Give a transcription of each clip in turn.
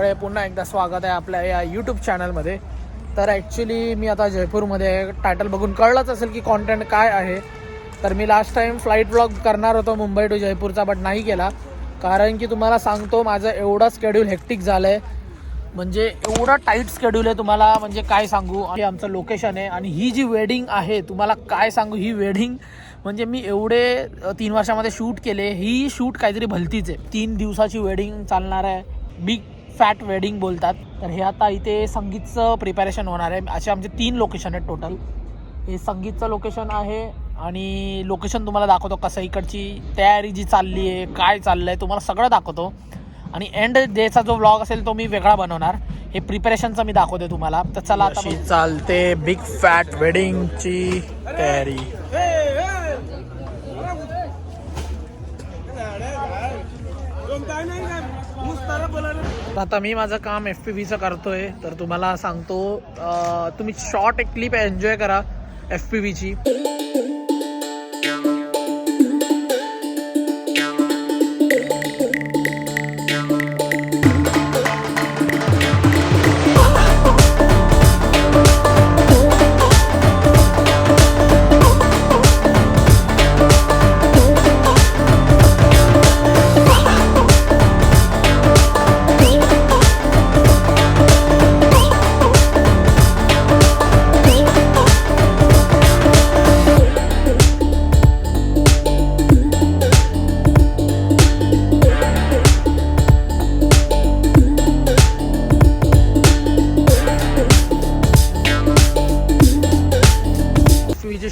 सगळे पुन्हा एकदा स्वागत आहे आपल्या या यूट्यूब चॅनलमध्ये. तर ॲक्च्युली मी आता जयपूरमध्ये टायटल बघून कळलंच असेल की कॉन्टेंट काय आहे. तर मी लास्ट टाईम फ्लाईट व्लॉग करणार होतो मुंबई टू जयपूरचा, बट नाही केला. कारण की तुम्हाला सांगतो माझं एवढं शेड्यूल हेक्टिक झालं आहे, म्हणजे एवढं टाईट शेड्यूल आहे तुम्हाला म्हणजे काय सांगू. हे आमचं लोकेशन आहे आणि ही जी वेडिंग आहे तुम्हाला काय सांगू. ही वेडिंग म्हणजे मी एवढे 3 वर्षामध्ये शूट केले, ही शूट काहीतरी भलतीच आहे. 3 दिवसाची वेडिंग चालणार आहे, बिग फॅट वेडिंग बोलतात. तर हे आता इथे संगीतचं प्रिपॅरेशन होणार आहे. असे आमचे 3 लोकेशन आहेत टोटल. हे संगीतचं लोकेशन आहे आणि लोकेशन तुम्हाला दाखवतो कसं इकडची तयारी जी चालली आहे, काय चाललं आहे तुम्हाला सगळं दाखवतो. आणि एंड डेचा जो व्लॉग असेल तो मी वेगळा बनवणार. हे प्रिपरेशनचं मी दाखवते तुम्हाला. तर चला आता चालते बिग फॅट वेडिंगची तयारी. आता मी माझं काम FPVचं करतोय. तर तुम्हाला सांगतो तुम्ही शॉर्ट एक क्लिप एन्जॉय करा FPVची.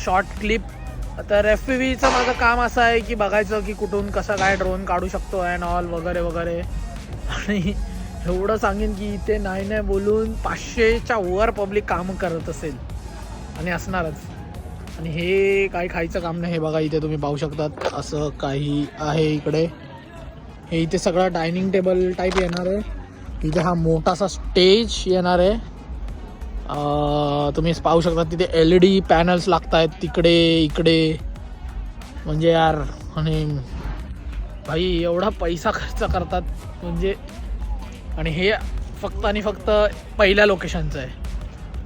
Short clip. तर FPVचं माझं काम असं आहे की बघायचं की कुठून कसं काय ड्रोन काढू शकतो अँड ऑल वगैरे वगैरे. आणि एवढं सांगेन की इथे नाही बोलून 500च्या वर पब्लिक कामं करत असेल आणि असणारच. आणि हे काही खायचं काम नाही. हे बघा इथे तुम्ही पाहू शकतात असं काही आहे इकडे. हे इथे सगळं डायनिंग टेबल टाईप येणार आहे. इथे हा मोठासा स्टेज येणार आहे. तुम्ही पाहू शकता तिथे LED पॅनल्स लागत आहेत तिकडे इकडे. म्हणजे यार, आणि भाई एवढा पैसा खर्च करतात म्हणजे. आणि हे फक्त आणि फक्त पहिल्या लोकेशनचं आहे.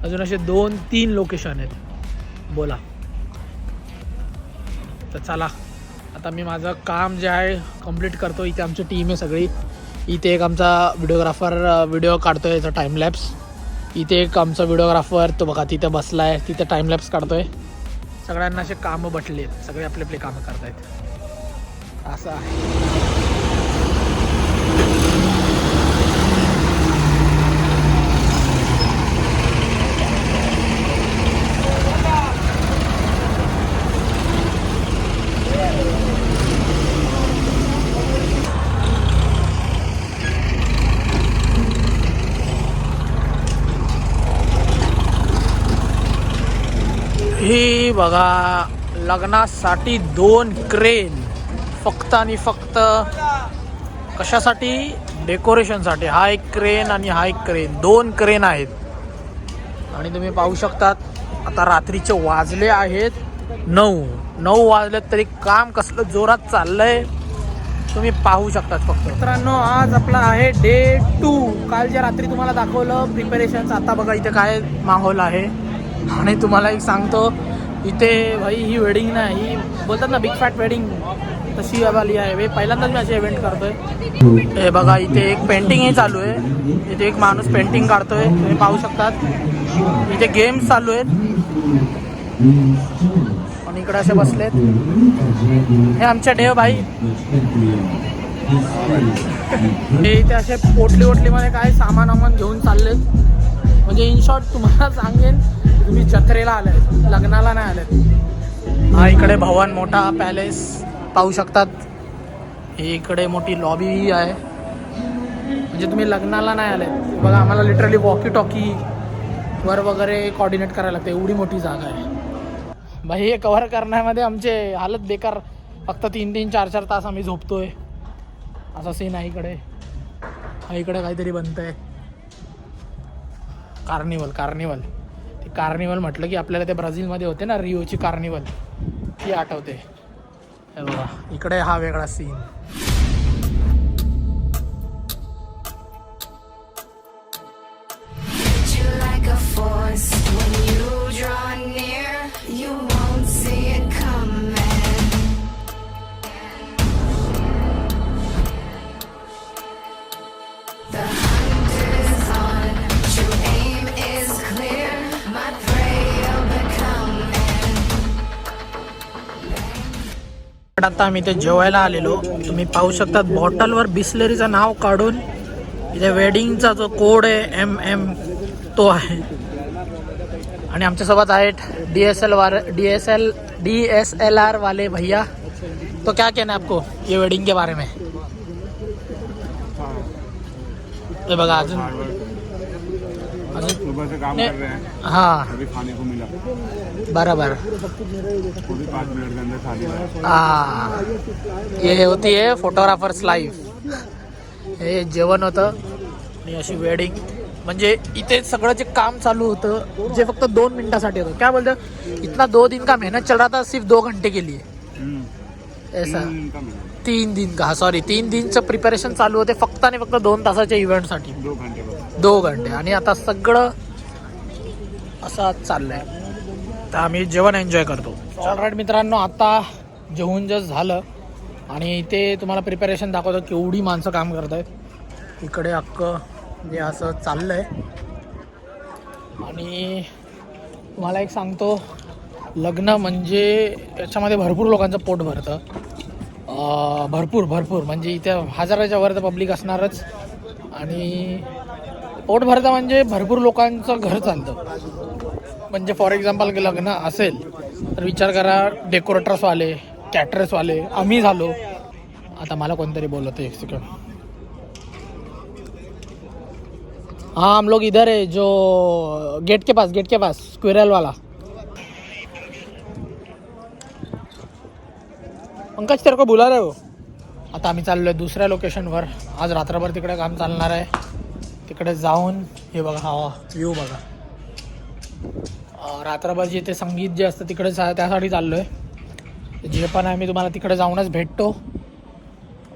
अजून असे 2-3 लोकेशन आहेत बोला. तर चला आता मी माझं काम जे आहे कंप्लीट करतो. इथे आमची टीम आहे सगळी. इथे एक आमचा व्हिडिओग्राफर व्हिडिओ काढतोय याचा टाईमलॅप्स. इथे एक आमचा व्हिडिओग्राफर तो बघा तिथे बसला आहे, तिथे टाईमलॅप्स काढतोय. सगळ्यांना असे कामं बटले आहेत, सगळे आपले आपले कामं करतायत असं आहे. ही बघा लग्नासाठी 2 क्रेन फक्त आणि फक्त कशासाठी, डेकोरेशनसाठी. हा एक क्रेन आणि हा एक क्रेन, 2 क्रेन आहेत. आणि तुम्ही पाहू शकतात आता रात्रीचे वाजले आहेत 9 वाजलेत तरी काम कसलं जोरात चाललंय तुम्ही पाहू शकतात फक्त. मित्रांनो आज आपला आहे डे 2. कालच्या रात्री तुम्हाला दाखवलं प्रिपरेशन्स. आता बघा इथे काय माहोल आहे. आणि तुम्हाला एक सांगतो इथे भाई ही वेडिंग नाही, ही बोलतात ना बिग फॅट वेडिंग, तशी वाली आहे. पहिल्यांदाच मी असे इव्हेंट करतोय. हे बघा इथे एक पेंटिंगही चालू आहे. इथे एक माणूस पेंटिंग काढतोय तुम्ही पाहू शकतात. इथे गेम्स चालू आहेत आणि इकडे असे बसलेत. हे आमच्या देव भाई. हे इथे असे पोटलीमध्ये काय सामान घेऊन चाललेत. म्हणजे इन शॉर्ट तुम्हाला सांगेन तुम्ही जत्रेला आलात, लग्नाला नाही आलात. हा इकडे भवन मोठा पॅलेस पाहू शकतात. हे इकडे मोठी लॉबी आहे. म्हणजे तुम्ही लग्नाला नाही आलात. बघा आम्हाला लिटरली वॉकी टॉकी वर वगैरे कोऑर्डिनेट करायला लागते, एवढी मोठी जागा आहे भाई. हे कव्हर करण्यामध्ये आमचे हालत बेकार. फक्त 3-3, 4-4 तास आम्ही झोपतोय असा सीन आहे इकडे. हा इकडे काहीतरी बनतंय कार्निवल. ते कार्निवल म्हटलं की आपल्याला ते ब्राझीलमध्ये होते ना रिओची कार्निवल, ती आठवते. हे बघा इकडे हा वेगळा सीन. आता आम्ही इथे जेवायला आलेलो. तुम्ही पाहू शकता बॉटलवर बिस्लरीचं नाव काढून इथे वेडिंगचा जो कोड आहे MM तो आहे. आणि आमच्यासोबत आहेत DSLR वाले भैया. तो क्या कहना है आपको ये वेडिंग के बारे में? ये बघा अजून सुबह से काम कर रहे हैं, हाँ अभी खाने को मिला, बराबर. पूरी 5 मिनट के अंदर खाली है. हाँ ये होती है फोटोग्राफर्स लाईफ. हे जेवण होतं आणि अशी वेडिंग. म्हणजे इथे सगळं जे काम चालू होतं जे फक्त 2 मिनिटासाठी होतं. क्या बोलते इतना 2 दिन का मेहनत चल रहा था सिर्फ 2 घंटे के लिए. ऐसा 3 दिन का, सॉरी 3 दिनचं प्रिपरेशन चालू होते फक्त आणि फक्त 2 तासाच्या इव्हेंटसाठी. 2 घंटे आणि आता सगळं असं चाललंय. तर आम्ही जेवण एन्जॉय करतो. ऑलराईट मित्रांनो, आता जेवून जस्ट झालं आणि इथे तुम्हाला प्रिपरेशन दाखवतो केवढी माणसं काम करत आहेत. इकडे अख्खं जे असं चाललंय. आणि तुम्हाला एक सांगतो, लग्न म्हणजे याच्यामध्ये भरपूर लोकांचं पोट भरतं. भरपूर म्हणजे इथे हजाराच्या वर तर पब्लिक असणारच. आणि पोट भरतं म्हणजे भरपूर लोकांचं घर चालतं. म्हणजे फॉर एक्झाम्पल लग्न असेल तर विचार करा, डेकोरेटर्सवाले, कॅटरर्सवाले आम्ही झालो. आता मला कोणतरी बोलत एक सेकंड. हाँ हम लोग इधर है जो गेट के पास स्क्विरल वाला. पंकज तेरे को बुला रहे हो. आता आम्ही चाललो आहे दुसऱ्या लोकेशनवर. आज रात्रभर तिकडे काम चालणार आहे. तिकडे जाऊन हे बघा, हा व्ह्यू बघा. रात्रभर जे ते संगीत जे असतं तिकडे त्यासाठी चाललो आहे. जे पण आहे मी तुम्हाला तिकडे जाऊनच भेटतो.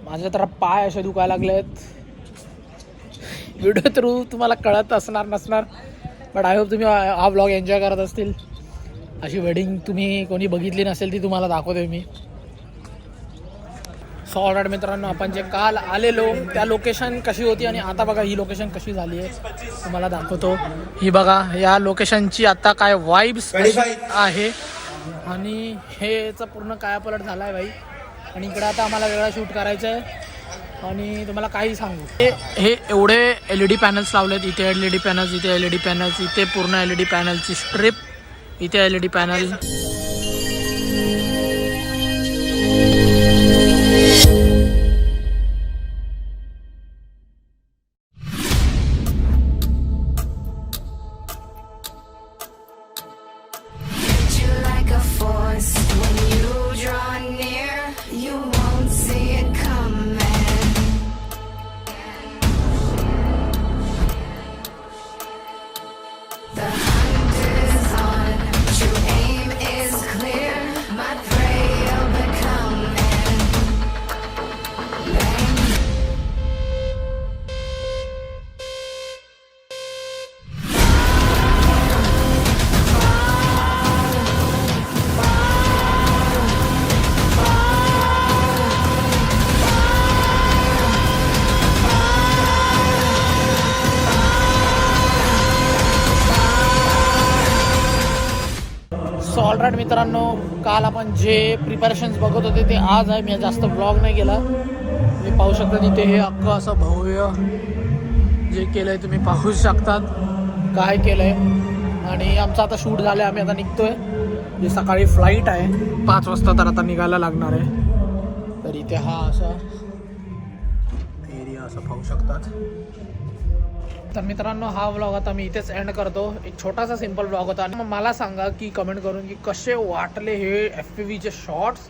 माझे तर पाय असे दुखायला लागले आहेत. व्हिडिओ थ्रू तुम्हाला कळत असणार नसणार, बट आय होप तुम्ही हा व्लॉग एन्जॉय करत असतील. अशी वेडिंग तुम्ही कोणी बघितली नसेल ती तुम्हाला दाखवतोय मी. सो ऑलराईट मित्रांनो, आपण जे काल आलेलो त्या लोकेशन कशी होती आणि आता बघा ही लोकेशन कशी झाली आहे तुम्हाला दाखवतो. ही बघा या लोकेशनची आता काय वाईब्स आहे. आणि हेचा पूर्ण कायापलट झाला आहे भाई. आणि इकडे आता आम्हाला वेगळा शूट करायचं आहे. आणि तुम्हाला काही सांगू, हे एवढे LED पॅनल्स लावलेत. इथे LED पॅनल्स, इथे LED पॅनल्स, इथे पूर्ण LED पॅनलची स्ट्रिप, इथे LED पॅनल. सो ऑलराईट मित्रांनो, काल आपण जे प्रिपरेशन्स बघत होते ते आज आहे. मी जास्त ब्लॉग नाही केला. तुम्ही पाहू शकता तिथे हे अख्खं असं भव्य जे केलं आहे तुम्ही पाहू शकतात काय केलं आहे. आणि आमचं आता शूट झालं आहे. आम्ही आता निघतो आहे. जे सकाळी फ्लाईट आहे 5 वाजता, तर आता निघायला लागणार आहे. तर इथे हा असा एरिया असं पाहू शकतात. तर मित्रांनो, हा व्लॉग आता मी इथेच एंड करतो. एक छोटासा सिंपल व्लॉग होता. आणि मला सांगा की कमेंट करून की कसे वाटले हे FPVचे शॉर्ट्स.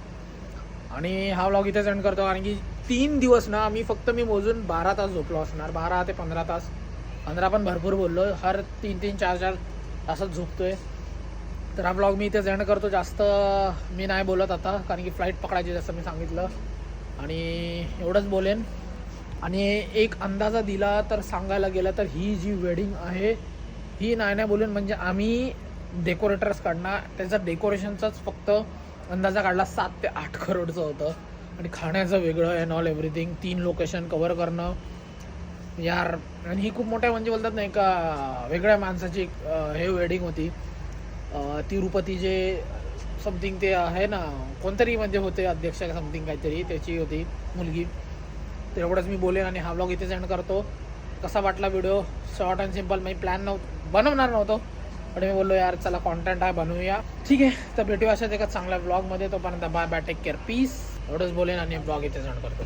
आणि हा व्लॉग इथेच एंड करतो कारण की 3 दिवस ना मी मोजून 12 तास झोपलो असणार. 12 ते 15 तास. 15 पण भरपूर बोललो. हर 3-3, 4-4 तासच झोपतोय. तर हा व्लॉग मी इथेच एंड करतो. जास्त मी नाही बोलत आता कारण की फ्लाईट पकडायची जसं मी सांगितलं. आणि एवढंच बोलेन. आणि एक अंदाजा दिला तर सांगायला गेलं तर ही जी वेडिंग आहे ही नाही बोलून म्हणजे आम्ही डेकोरेटर्स काढणार. त्याचं डेकोरेशनचाच फक्त अंदाजा काढला 7 ते 8 करोडचं होतं. आणि खाण्याचं वेगळं and all everything. 3 location cover करणं यार. आणि ही खूप मोठ्या म्हणजे बोलतात नाही का वेगळ्या माणसाची हे वेडिंग होती. तिरुपती जे समथिंग ते आहे ना कोणतरी म्हणजे होते अध्यक्ष समथिंग काहीतरी त्याची होती मुलगी. तेवढंच मी बोलेन आणि हा ब्लॉग इथे सेंड करतो. कसा वाटला video? Short and simple. Me plan बनवणार नव्हतो पण मी बोललो यार चला कॉन्टेंट आहे बनवूया. ठीक आहे तर भेटूया अशाच एका चांगल्या ब्लॉगमध्ये. तोपर्यंत bye bye, take care, peace. एवढंच बोलेन आणि ब्लॉग इथे सेंड करतो.